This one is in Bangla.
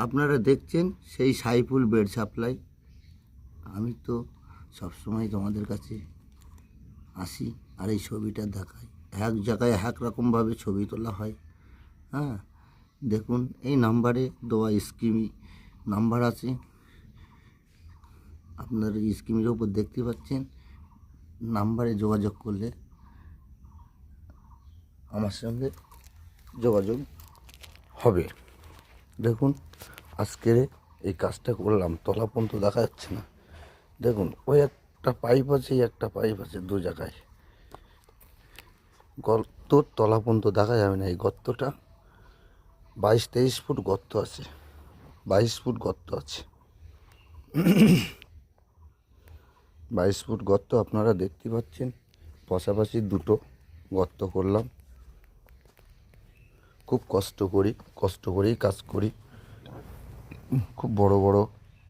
আপনারা দেখছেন সেই সাইফুল বেড সাপ্লাই। আমি তো সবসময় তোমাদের কাছে আসি আর এই ছবিটা দেখাই। এক জায়গায় এক রকমভাবে ছবি তোলা হয়। হ্যাঁ, দেখুন এই নাম্বারে দেওয়া স্কিমি নাম্বার আছে, আপনারা স্কিমের ওপর দেখতে পাচ্ছেন। নাম্বারে যোগাযোগ করলে আমার সঙ্গে যোগাযোগ হবে। দেখুন আজকের এই কাজটা করলাম, তলা পর্যন্ত দেখা যাচ্ছে না। দেখুন ওই একটা পাইপ আছে, একটা পাইপ আছে দু জায়গায়, গর্তর তলা পর্যন্ত দেখা যাবে না। এই গর্তটা 22-23 ফুট গর্ত আছে, 22 ফুট গর্ত আছে, 22 ফুট গর্ত আপনারা দেখতে পাচ্ছেন। পাশাপাশি দুটো গর্ত করলাম। খুব কষ্ট করেই কাজ করি। খুব বড় বড়